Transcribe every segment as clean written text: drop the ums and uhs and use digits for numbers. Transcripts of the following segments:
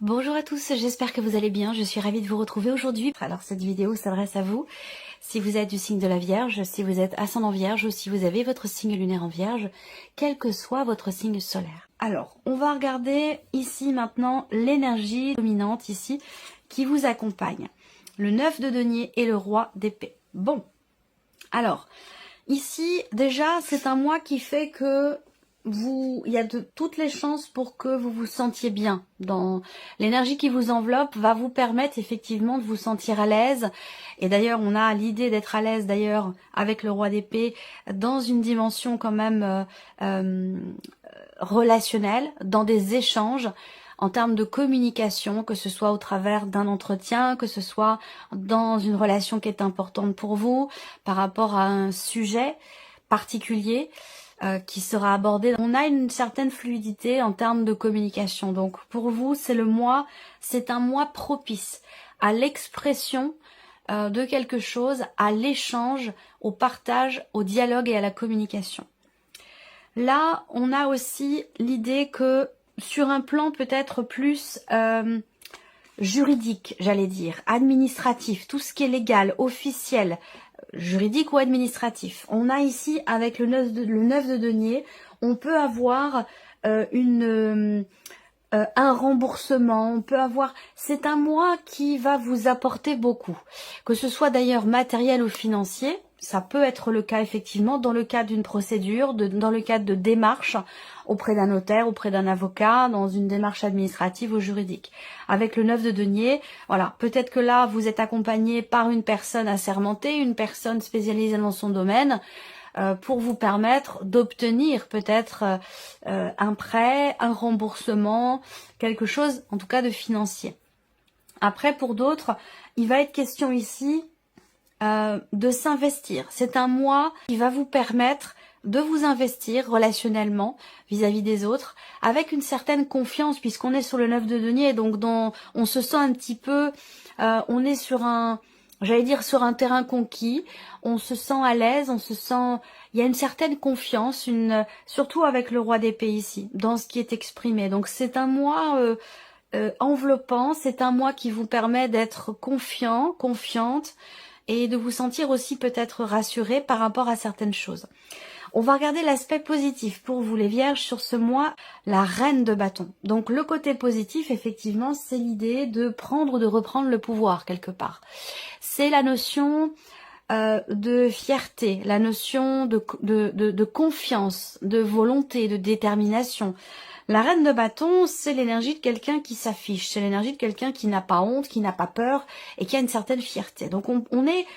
Bonjour à tous, j'espère que vous allez bien, je suis ravie de vous retrouver aujourd'hui. Alors cette vidéo s'adresse à vous, si vous êtes du signe de la Vierge, si vous êtes ascendant Vierge ou si vous avez votre signe lunaire en Vierge, quel que soit votre signe solaire. Alors, on va regarder ici maintenant l'énergie dominante ici qui vous accompagne. Le 9 de denier et le roi d'épée. Bon, alors, ici déjà c'est un mois qui fait que il y a toutes les chances pour que vous vous sentiez bien. Dans l'énergie qui vous enveloppe va vous permettre effectivement de vous sentir à l'aise. Et d'ailleurs, on a l'idée d'être à l'aise d'ailleurs avec le roi d'épée dans une dimension quand même relationnelle, dans des échanges en termes de communication, que ce soit au travers d'un entretien, que ce soit dans une relation qui est importante pour vous, par rapport à un sujet particulier qui sera abordé. On a une certaine fluidité en termes de communication. Donc pour vous, c'est un mois propice à l'expression de quelque chose, à l'échange, au partage, au dialogue et à la communication. Là, on a aussi l'idée que sur un plan peut-être plus juridique, j'allais dire, administratif, tout ce qui est légal, officiel, juridique ou administratif. On a ici, avec le 9 de denier, on peut avoir un remboursement, on peut avoir... C'est un mois qui va vous apporter beaucoup, que ce soit d'ailleurs matériel ou financier. Ça peut être le cas effectivement dans le cadre d'une procédure, dans le cadre de démarches auprès d'un notaire, auprès d'un avocat, dans une démarche administrative ou juridique. Avec le 9 de denier, voilà, peut-être que là vous êtes accompagné par une personne assermentée, une personne spécialisée dans son domaine, pour vous permettre d'obtenir peut-être un prêt, un remboursement, quelque chose en tout cas de financier. Après pour d'autres, il va être question ici de s'investir. C'est un mois qui va vous permettre de vous investir relationnellement vis-à-vis des autres avec une certaine confiance puisqu'on est sur le 9 de denier, donc on se sent un petit peu, on est sur sur un terrain conquis, on se sent à l'aise, il y a une certaine confiance, surtout avec le roi d'épée ici, dans ce qui est exprimé. Donc c'est un mois enveloppant, c'est un mois qui vous permet d'être confiant, confiante, et de vous sentir aussi peut-être rassuré par rapport à certaines choses. On va regarder l'aspect positif pour vous les vierges sur ce mois, la reine de bâton. Donc le côté positif, effectivement, c'est l'idée de reprendre le pouvoir quelque part. C'est la notion de fierté, la notion de confiance, de volonté, de détermination. La reine de bâton, c'est l'énergie de quelqu'un qui s'affiche, c'est l'énergie de quelqu'un qui n'a pas honte, qui n'a pas peur et qui a une certaine fierté. Donc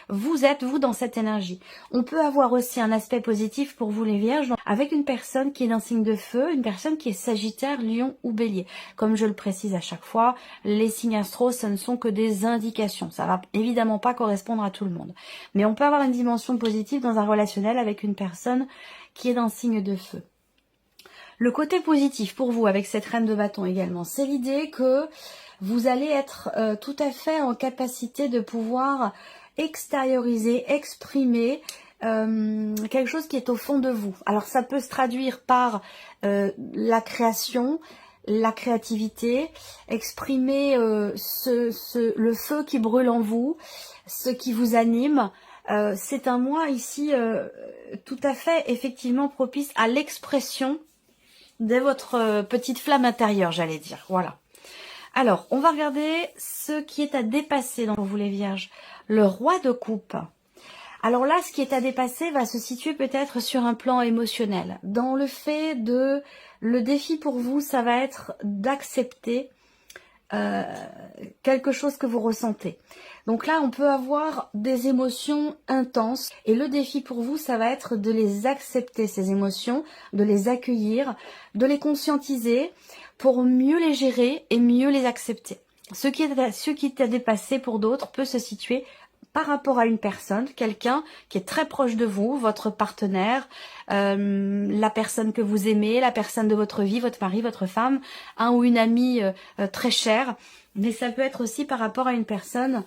vous êtes dans cette énergie. On peut avoir aussi un aspect positif pour vous les vierges avec une personne qui est d'un signe de feu, une personne qui est Sagittaire, Lion ou Bélier. Comme je le précise à chaque fois, les signes astro, ce ne sont que des indications. Ça va évidemment pas correspondre à tout le monde. Mais on peut avoir une dimension positive dans un relationnel avec une personne qui est d'un signe de feu. Le côté positif pour vous avec cette reine de bâton également, c'est l'idée que vous allez être tout à fait en capacité de pouvoir extérioriser, exprimer quelque chose qui est au fond de vous. Alors ça peut se traduire par la création, la créativité, exprimer le feu qui brûle en vous, ce qui vous anime. C'est un mois ici tout à fait effectivement propice à l'expression de votre petite flamme intérieure, j'allais dire. Voilà. Alors, on va regarder ce qui est à dépasser pour vous les vierges. Le roi de coupe. Alors là, ce qui est à dépasser va se situer peut-être sur un plan émotionnel. Dans le fait le défi pour vous, ça va être d'accepter quelque chose que vous ressentez. Donc là, on peut avoir des émotions intenses et le défi pour vous, ça va être de les accepter, ces émotions, de les accueillir, de les conscientiser pour mieux les gérer et mieux les accepter. Ce qui est à dépasser pour d'autres peut se situer par rapport à une personne, quelqu'un qui est très proche de vous, votre partenaire, la personne que vous aimez, la personne de votre vie, votre mari, votre femme, un ou une amie très chère. Mais ça peut être aussi par rapport à une personne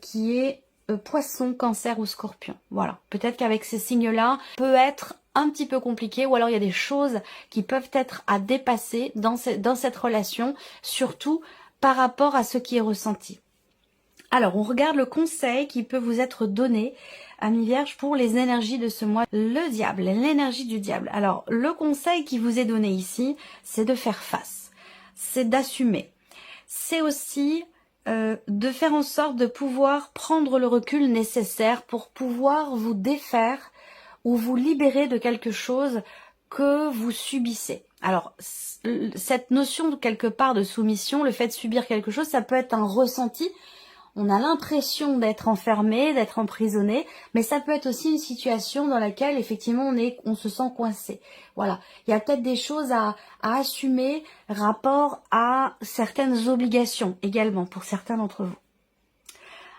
qui est poisson, cancer ou scorpion. Voilà, peut-être qu'avec ces signes-là, peut être un petit peu compliqué, ou alors il y a des choses qui peuvent être à dépasser dans cette relation, surtout par rapport à ce qui est ressenti. Alors, on regarde le conseil qui peut vous être donné, amis vierges, pour les énergies de ce mois. Le diable, l'énergie du diable. Alors, le conseil qui vous est donné ici, c'est de faire face. C'est d'assumer. C'est aussi de faire en sorte de pouvoir prendre le recul nécessaire pour pouvoir vous défaire ou vous libérer de quelque chose que vous subissez. Alors, cette notion de quelque part de soumission, le fait de subir quelque chose, ça peut être un ressenti. On a l'impression d'être enfermé, d'être emprisonné, mais ça peut être aussi une situation dans laquelle effectivement on se sent coincé. Voilà, il y a peut-être des choses à assumer rapport à certaines obligations également pour certains d'entre vous.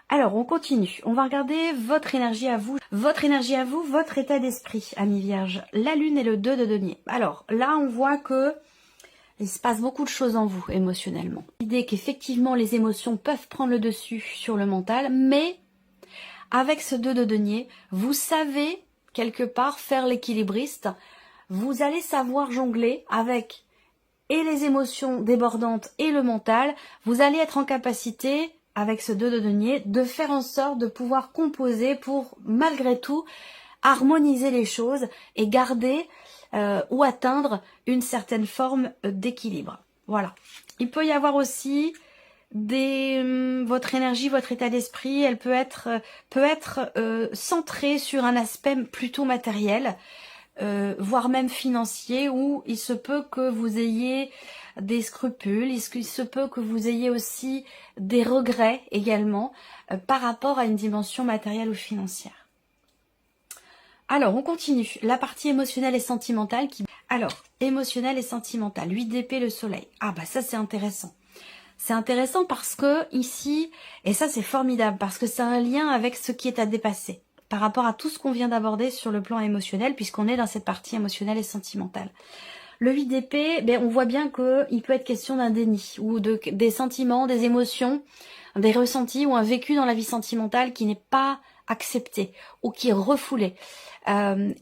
Alors, on continue. On va regarder votre énergie à vous. Votre énergie à vous, votre état d'esprit, amis vierges. La lune et le 2 de denier. Alors, là, on voit que il se passe beaucoup de choses en vous, émotionnellement. L'idée qu'effectivement, les émotions peuvent prendre le dessus sur le mental, mais avec ce 2 de denier, vous savez, quelque part, faire l'équilibriste. Vous allez savoir jongler avec et les émotions débordantes et le mental. Vous allez être en capacité, avec ce 2 de denier, de faire en sorte de pouvoir composer pour, malgré tout, harmoniser les choses et garder ou atteindre une certaine forme d'équilibre. Voilà. Il peut y avoir aussi votre énergie, votre état d'esprit, elle peut être centrée sur un aspect plutôt matériel, voire même financier, où il se peut que vous ayez des scrupules, il se peut que vous ayez aussi des regrets également par rapport à une dimension matérielle ou financière. Alors, on continue. La partie émotionnelle et sentimentale. Alors, émotionnelle et sentimentale. 8 d'épée, le soleil. Ah bah ça, c'est intéressant. C'est intéressant parce que ici, et ça c'est formidable, parce que c'est un lien avec ce qui est à dépasser, par rapport à tout ce qu'on vient d'aborder sur le plan émotionnel, puisqu'on est dans cette partie émotionnelle et sentimentale. Le 8 d'épée, ben, on voit bien qu'il peut être question d'un déni, ou des sentiments, des émotions, des ressentis, ou un vécu dans la vie sentimentale qui n'est pas accepté, ou qui est refoulé.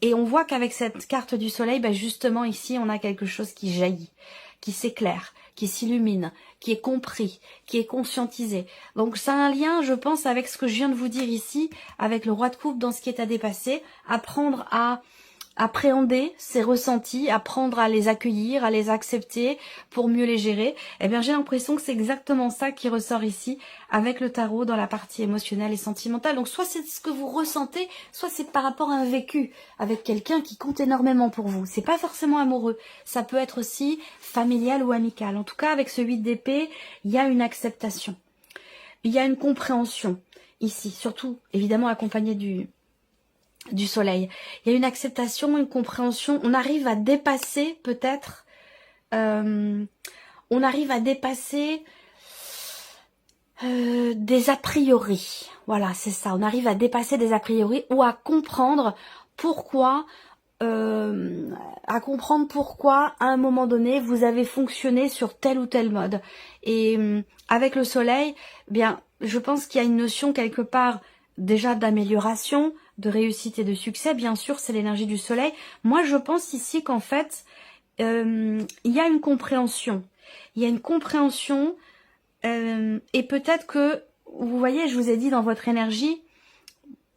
Et on voit qu'avec cette carte du soleil, ben justement ici, on a quelque chose qui jaillit, qui s'éclaire, qui s'illumine, qui est compris, qui est conscientisé. Donc c'est un lien, je pense, avec ce que je viens de vous dire ici, avec le roi de coupe dans ce qui est à dépasser, apprendre à appréhender ces ressentis, apprendre à les accueillir, à les accepter pour mieux les gérer. Eh bien, j'ai l'impression que c'est exactement ça qui ressort ici avec le tarot dans la partie émotionnelle et sentimentale. Donc, soit c'est ce que vous ressentez, soit c'est par rapport à un vécu avec quelqu'un qui compte énormément pour vous. C'est pas forcément amoureux. Ça peut être aussi familial ou amical. En tout cas, avec ce 8 d'épée, il y a une acceptation. Il y a une compréhension ici, surtout, évidemment, accompagné du soleil. Il y a une acceptation, une compréhension. On arrive à dépasser peut-être, on arrive à dépasser des a priori. Voilà, c'est ça. On arrive à dépasser des a priori ou à comprendre pourquoi, à un moment donné vous avez fonctionné sur tel ou tel mode. Et avec le soleil, eh bien, je pense qu'il y a une notion quelque part déjà d'amélioration, de réussite et de succès. Bien sûr, c'est l'énergie du soleil. Moi, je pense ici qu'en fait, il y a une compréhension. Il y a une compréhension et peut-être que, vous voyez, je vous ai dit dans votre énergie,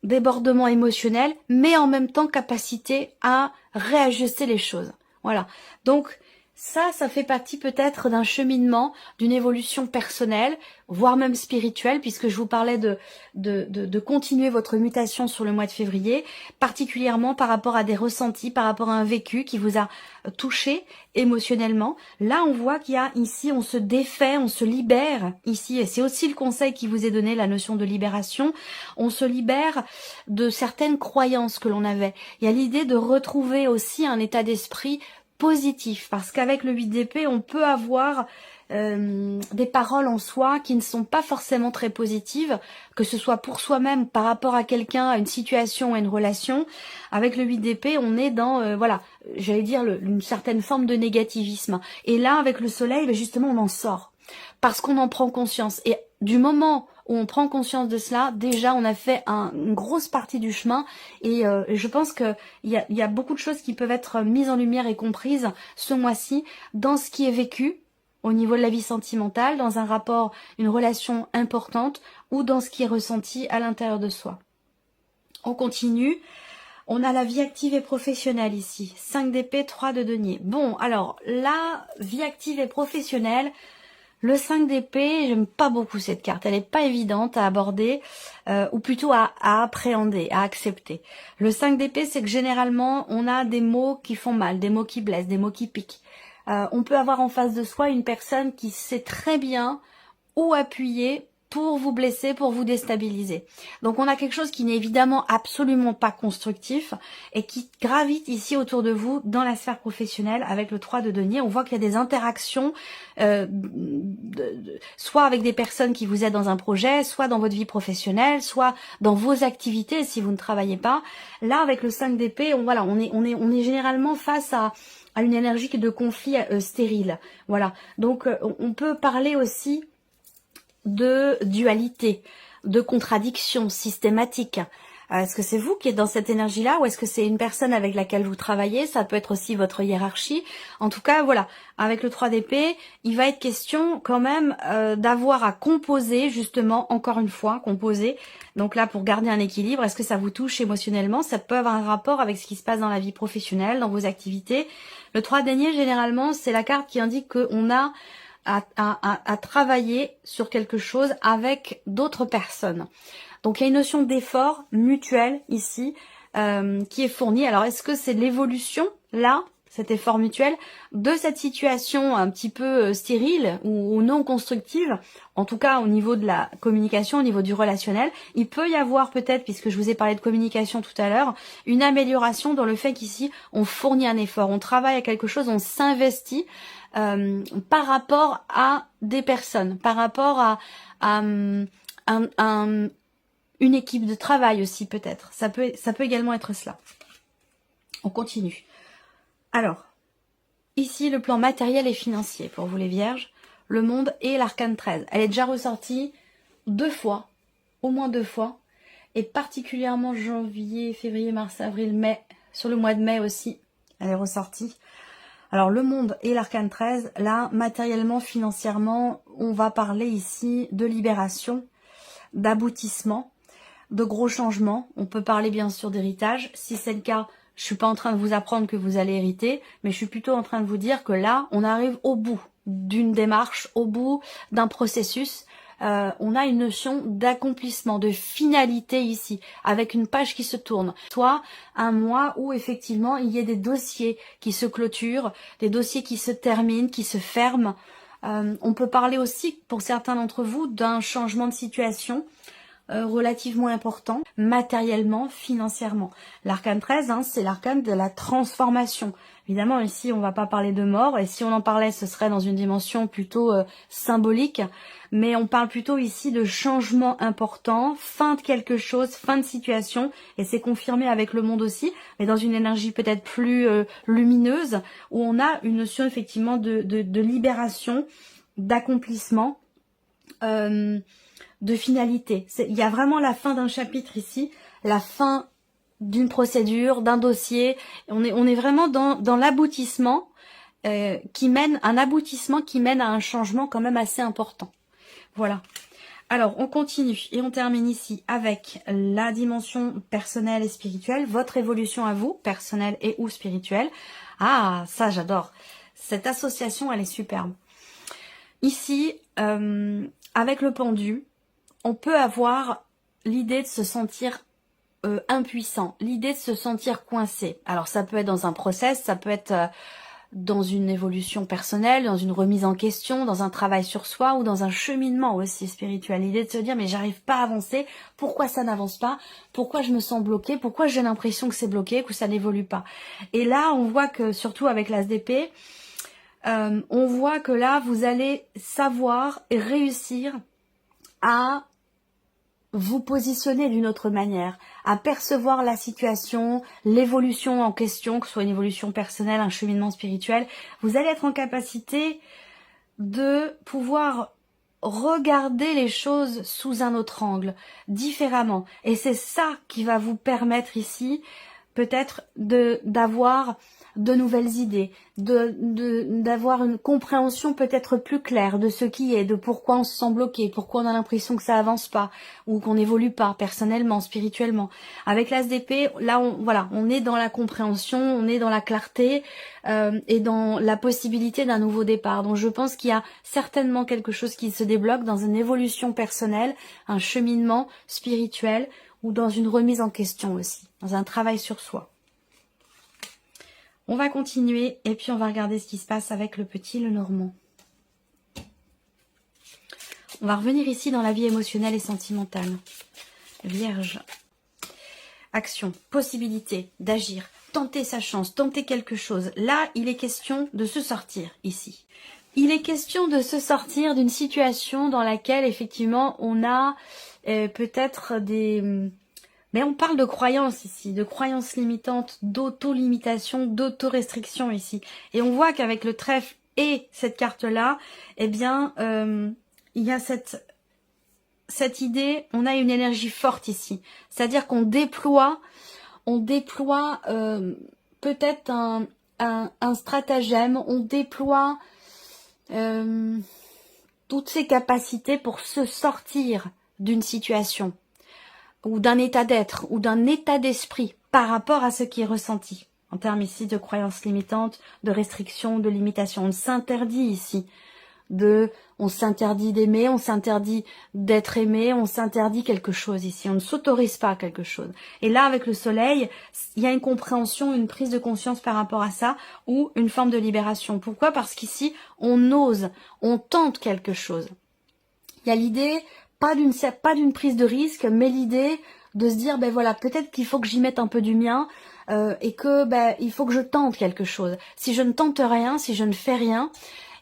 débordement émotionnel, mais en même temps capacité à réajuster les choses. Voilà. Donc, ça fait partie peut-être d'un cheminement, d'une évolution personnelle, voire même spirituelle, puisque je vous parlais de continuer votre mutation sur le mois de février, particulièrement par rapport à des ressentis, par rapport à un vécu qui vous a touché émotionnellement. Là, on voit qu'il y a ici, on se défait, on se libère ici, et c'est aussi le conseil qui vous est donné, la notion de libération. On se libère de certaines croyances que l'on avait. Il y a l'idée de retrouver aussi un état d'esprit positif, parce qu'avec le 8 d'épée, on peut avoir des paroles en soi qui ne sont pas forcément très positives, que ce soit pour soi-même, par rapport à quelqu'un, à une situation, à une relation. Avec le 8 d'épée, on est dans, voilà, j'allais dire une certaine forme de négativisme. Et là, avec le soleil, ben justement, on en sort, parce qu'on en prend conscience. Et du moment où on prend conscience de cela, déjà on a fait une grosse partie du chemin, et je pense que il y a beaucoup de choses qui peuvent être mises en lumière et comprises ce mois-ci dans ce qui est vécu, au niveau de la vie sentimentale, dans un rapport, une relation importante ou dans ce qui est ressenti à l'intérieur de soi. On continue. On a la vie active et professionnelle ici. 5 d'épée, 3 de denier. Bon, alors, la vie active et professionnelle, le 5 d'épée, j'aime pas beaucoup cette carte. Elle n'est pas évidente à aborder, ou plutôt à appréhender, à accepter. Le 5 d'épée, c'est que généralement, on a des mots qui font mal, des mots qui blessent, des mots qui piquent. On peut avoir en face de soi une personne qui sait très bien où appuyer pour vous blesser, pour vous déstabiliser. Donc on a quelque chose qui n'est évidemment absolument pas constructif et qui gravite ici autour de vous dans la sphère professionnelle avec le 3 de denier. On voit qu'il y a des interactions, soit avec des personnes qui vous aident dans un projet, soit dans votre vie professionnelle, soit dans vos activités si vous ne travaillez pas. Là avec le 5 d'épée, on est généralement face à une énergie de conflit stérile. Voilà. Donc on peut parler aussi de dualité, de contradiction systématique. Est-ce que c'est vous qui êtes dans cette énergie-là ou est-ce que c'est une personne avec laquelle vous travaillez? Ça peut être aussi votre hiérarchie. En tout cas, voilà, avec le 3 d'épée, il va être question quand même d'avoir à composer, justement, encore une fois, composer. Donc là, pour garder un équilibre, est-ce que ça vous touche émotionnellement? Ça peut avoir un rapport avec ce qui se passe dans la vie professionnelle, dans vos activités. Le 3 denier, généralement, c'est la carte qui indique qu'on a à travailler sur quelque chose avec d'autres personnes. Donc il y a une notion d'effort mutuel ici qui est fournie. Alors est-ce que c'est l'évolution là, cet effort mutuel, de cette situation un petit peu stérile ou non constructive, en tout cas au niveau de la communication, au niveau du relationnel? Il peut y avoir peut-être, puisque je vous ai parlé de communication tout à l'heure, une amélioration dans le fait qu'ici on fournit un effort, on travaille à quelque chose, on s'investit par rapport à des personnes, par rapport à une équipe de travail aussi peut-être. Ça peut également être cela. On continue. Alors, ici le plan matériel et financier pour vous les vierges, le monde et l'arcane 13. Elle est déjà ressortie 2 fois, au moins 2 fois, et particulièrement janvier, février, mars, avril, mai, sur le mois de mai aussi, elle est ressortie. Alors le monde et l'arcane 13, là, matériellement, financièrement, on va parler ici de libération, d'aboutissement, de gros changements. On peut parler bien sûr d'héritage. Si c'est le cas, je suis pas en train de vous apprendre que vous allez hériter, mais je suis plutôt en train de vous dire que là, on arrive au bout d'une démarche, au bout d'un processus. On a une notion d'accomplissement, de finalité ici, avec une page qui se tourne. Soit un mois où effectivement il y a des dossiers qui se clôturent, des dossiers qui se terminent, qui se ferment. On peut parler aussi, pour certains d'entre vous, d'un changement de situation relativement important, matériellement, financièrement. L'arcane 13, c'est l'arcane de la transformation. Évidemment, ici, on va pas parler de mort, et si on en parlait, ce serait dans une dimension plutôt symbolique, mais on parle plutôt ici de changement important, fin de quelque chose, fin de situation, et c'est confirmé avec le monde aussi, mais dans une énergie peut-être plus lumineuse, où on a une notion effectivement de libération, d'accomplissement, de finalité. Il y a vraiment la fin d'un chapitre ici, la fin d'une procédure, d'un dossier. On est vraiment dans l'aboutissement qui mène à un changement quand même assez important. Voilà. Alors, on continue et on termine ici avec la dimension personnelle et spirituelle, votre évolution à vous, personnelle et ou spirituelle. Ah, ça j'adore. Cette association, elle est superbe. Ici, avec le pendu, on peut avoir l'idée de se sentir impuissant, l'idée de se sentir coincé. Alors ça peut être dans un process, ça peut être dans une évolution personnelle, dans une remise en question, dans un travail sur soi ou dans un cheminement aussi spirituel. L'idée de se dire mais j'arrive pas à avancer, pourquoi ça n'avance pas, pourquoi je me sens bloquée, pourquoi j'ai l'impression que c'est bloqué, que ça n'évolue pas. Et là on voit que surtout avec l'as d'épée, on voit que là vous allez savoir et réussir à vous positionner d'une autre manière, à percevoir la situation, l'évolution en question, que ce soit une évolution personnelle, un cheminement spirituel. Vous allez être en capacité de pouvoir regarder les choses sous un autre angle, différemment. Et c'est ça qui va vous permettre ici peut-être d'avoir de nouvelles idées, d'avoir une compréhension peut-être plus claire de ce qui est, de pourquoi on se sent bloqué, pourquoi on a l'impression que ça avance pas, ou qu'on n'évolue pas personnellement, spirituellement. Avec l'As d'épée, là, on est dans la compréhension, on est dans la clarté et dans la possibilité d'un nouveau départ. Donc je pense qu'il y a certainement quelque chose qui se débloque dans une évolution personnelle, un cheminement spirituel, ou dans une remise en question aussi, dans un travail sur soi. On va continuer et puis on va regarder ce qui se passe avec le petit Lenormand. On va revenir ici dans la vie émotionnelle et sentimentale. Vierge. Action, possibilité d'agir, tenter sa chance, tenter quelque chose. Là, il est question de se sortir ici. Il est question de se sortir d'une situation dans laquelle effectivement on a peut-être des... Mais on parle de croyances ici, de croyances limitantes, d'auto-limitation, d'auto-restriction ici. Et on voit qu'avec le trèfle et cette carte-là, eh bien, il y a cette idée, on a une énergie forte ici. C'est-à-dire qu'on déploie peut-être un stratagème, on déploie toutes ses capacités pour se sortir d'une situation, ou d'un état d'être, ou d'un état d'esprit par rapport à ce qui est ressenti. En termes ici de croyances limitantes, de restrictions, de limitations. On s'interdit ici on s'interdit d'aimer, on s'interdit d'être aimé, on s'interdit quelque chose ici. On ne s'autorise pas quelque chose. Et là, avec le soleil, il y a une compréhension, une prise de conscience par rapport à ça, ou une forme de libération. Pourquoi? Parce qu'ici, on ose, on tente quelque chose. Il y a l'idée, pas d'une prise de risque, mais l'idée de se dire, ben voilà, peut-être qu'il faut que j'y mette un peu du mien, et que il faut que je tente quelque chose. Si je ne tente rien, si je ne fais rien,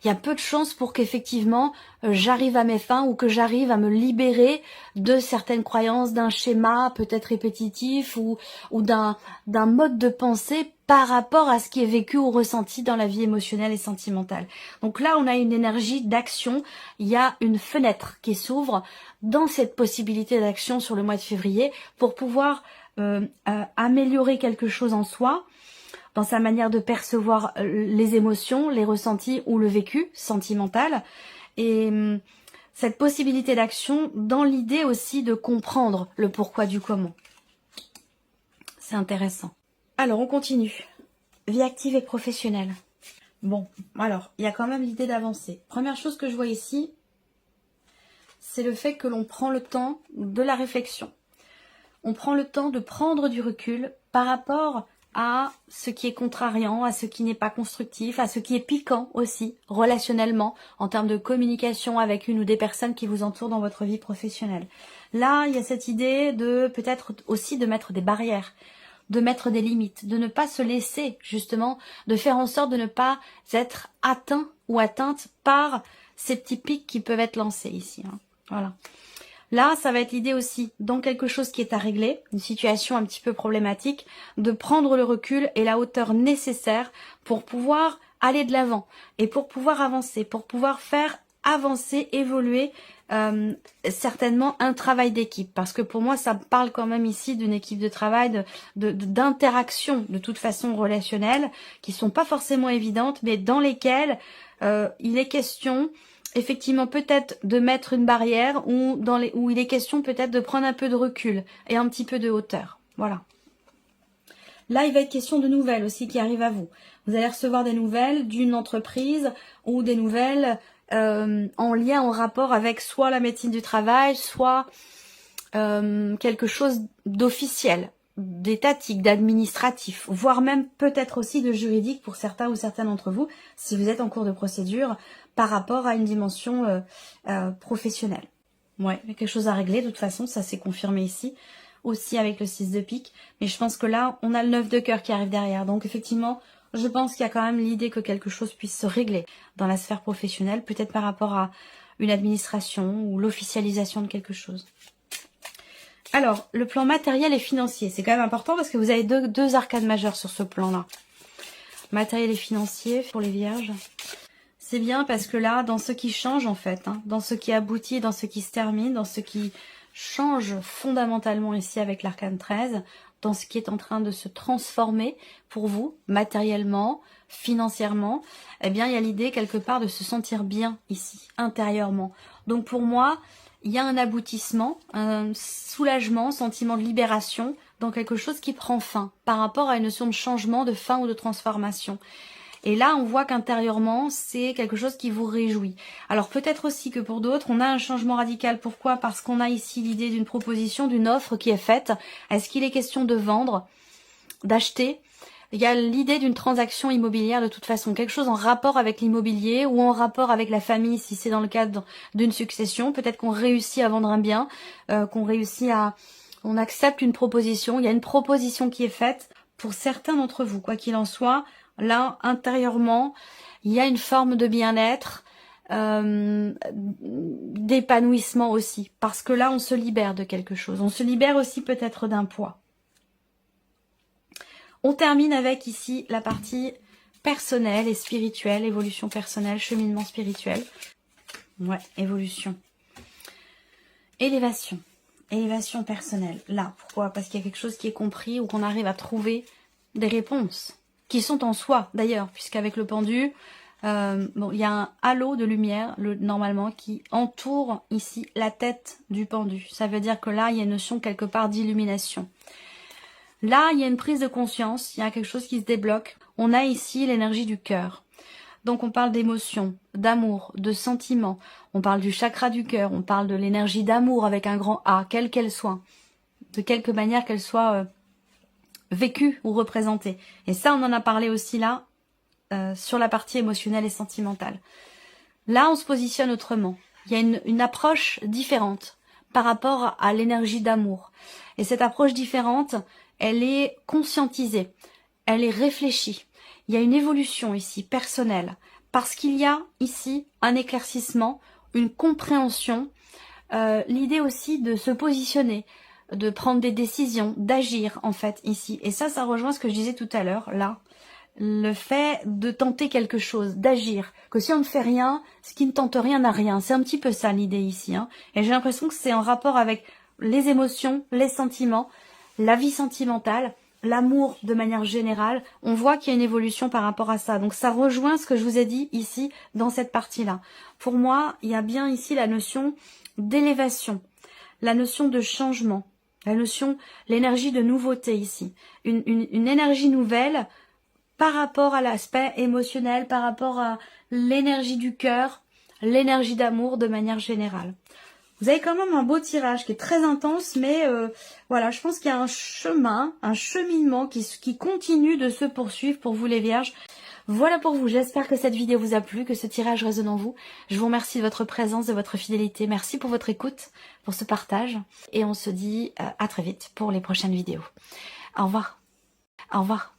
il y a peu de chances pour qu'effectivement j'arrive à mes fins, ou que j'arrive à me libérer de certaines croyances, d'un schéma peut-être répétitif, ou d'un mode de pensée par rapport à ce qui est vécu ou ressenti dans la vie émotionnelle et sentimentale. Donc là, on a une énergie d'action, il y a une fenêtre qui s'ouvre dans cette possibilité d'action sur le mois de février pour pouvoir améliorer quelque chose en soi, dans sa manière de percevoir les émotions, les ressentis ou le vécu sentimental. Et cette possibilité d'action dans l'idée aussi de comprendre le pourquoi du comment. C'est intéressant. Alors, on continue. Vie active et professionnelle. Bon, alors, il y a quand même l'idée d'avancer. Première chose que je vois ici, c'est le fait que l'on prend le temps de la réflexion. On prend le temps de prendre du recul par rapport à ce qui est contrariant, à ce qui n'est pas constructif, à ce qui est piquant aussi, relationnellement, en termes de communication avec une ou des personnes qui vous entourent dans votre vie professionnelle. Là, il y a cette idée de peut-être aussi de mettre des barrières, de mettre des limites, de ne pas se laisser, justement, de faire en sorte de ne pas être atteint ou atteinte par ces petits pics qui peuvent être lancés ici. Hein. Voilà. Là, ça va être l'idée aussi, dans quelque chose qui est à régler, une situation un petit peu problématique, de prendre le recul et la hauteur nécessaire pour pouvoir aller de l'avant et pour pouvoir avancer, pour pouvoir faire avancer, évoluer certainement un travail d'équipe. Parce que pour moi, ça parle quand même ici d'une équipe de travail, d'interaction de toute façon relationnelle, qui sont pas forcément évidentes, mais dans lesquelles il est question... effectivement peut-être de mettre une barrière où il est question peut-être de prendre un peu de recul et un petit peu de hauteur. Voilà. Là, il va être question de nouvelles aussi qui arrivent à vous. Vous allez recevoir des nouvelles d'une entreprise ou des nouvelles en lien, en rapport avec soit la médecine du travail, soit quelque chose d'officiel, d'étatique, d'administratif, voire même peut-être aussi de juridique pour certains ou certaines d'entre vous, si vous êtes en cours de procédure, par rapport à une dimension professionnelle. Ouais, il y a quelque chose à régler, de toute façon, ça s'est confirmé ici, aussi avec le 6 de pique, mais je pense que là, on a le 9 de cœur qui arrive derrière, donc effectivement, je pense qu'il y a quand même l'idée que quelque chose puisse se régler dans la sphère professionnelle, peut-être par rapport à une administration ou l'officialisation de quelque chose. Alors, le plan matériel et financier, c'est quand même important parce que vous avez deux arcades majeures sur ce plan-là. Matériel et financier pour les vierges. C'est bien parce que là, dans ce qui change en fait, hein, dans ce qui aboutit, dans ce qui se termine, dans ce qui change fondamentalement ici avec l'arcane 13, dans ce qui est en train de se transformer pour vous, matériellement, financièrement, eh bien, il y a l'idée quelque part de se sentir bien ici, intérieurement. Donc pour moi, il y a un aboutissement, un soulagement, sentiment de libération dans quelque chose qui prend fin par rapport à une notion de changement, de fin ou de transformation. Et là, on voit qu'intérieurement, c'est quelque chose qui vous réjouit. Alors peut-être aussi que pour d'autres, on a un changement radical. Pourquoi? Parce qu'on a ici l'idée d'une proposition, d'une offre qui est faite. Est-ce qu'il est question de vendre, d'acheter? Il y a l'idée d'une transaction immobilière de toute façon, quelque chose en rapport avec l'immobilier ou en rapport avec la famille si c'est dans le cadre d'une succession. Peut-être qu'on réussit à vendre un bien, qu'on réussit à... On accepte une proposition, il y a une proposition qui est faite pour certains d'entre vous, quoi qu'il en soit. Là, intérieurement, il y a une forme de bien-être, d'épanouissement aussi. Parce que là, on se libère de quelque chose. On se libère aussi peut-être d'un poids. On termine avec ici la partie personnelle et spirituelle, évolution personnelle, cheminement spirituel. Ouais, évolution. Élévation. Élévation personnelle. Là, pourquoi? Parce qu'il y a quelque chose qui est compris ou qu'on arrive à trouver des réponses. Qui sont en soi d'ailleurs, puisqu'avec le pendu, bon, il y a un halo de lumière normalement qui entoure ici la tête du pendu. Ça veut dire que là, il y a une notion quelque part d'illumination. Là, il y a une prise de conscience, il y a quelque chose qui se débloque. On a ici l'énergie du cœur. Donc on parle d'émotion, d'amour, de sentiments. On parle du chakra du cœur, on parle de l'énergie d'amour avec un grand A, quelle qu'elle soit. De quelque manière qu'elle soit... vécu ou représenté. Et ça, on en a parlé aussi là, sur la partie émotionnelle et sentimentale. Là, on se positionne autrement. Il y a une approche différente par rapport à l'énergie d'amour. Et cette approche différente, elle est conscientisée, elle est réfléchie. Il y a une évolution ici, personnelle, parce qu'il y a ici un éclaircissement, une compréhension, l'idée aussi de se positionner, de prendre des décisions, d'agir en fait ici. Et ça rejoint ce que je disais tout à l'heure, là. Le fait de tenter quelque chose, d'agir. Que si on ne fait rien, ce qui ne tente rien n'a rien. C'est un petit peu ça l'idée ici. Hein. Et j'ai l'impression que c'est en rapport avec les émotions, les sentiments, la vie sentimentale, l'amour de manière générale. On voit qu'il y a une évolution par rapport à ça. Donc ça rejoint ce que je vous ai dit ici dans cette partie-là. Pour moi, il y a bien ici la notion d'élévation, la notion de changement. La notion, l'énergie de nouveauté ici. Une énergie nouvelle par rapport à l'aspect émotionnel, par rapport à l'énergie du cœur, l'énergie d'amour de manière générale. Vous avez quand même un beau tirage qui est très intense, mais voilà, je pense qu'il y a un chemin, un cheminement qui continue de se poursuivre pour vous les vierges. Voilà pour vous, j'espère que cette vidéo vous a plu, que ce tirage résonne en vous. Je vous remercie de votre présence, de votre fidélité. Merci pour votre écoute, pour ce partage. Et on se dit à très vite pour les prochaines vidéos. Au revoir. Au revoir.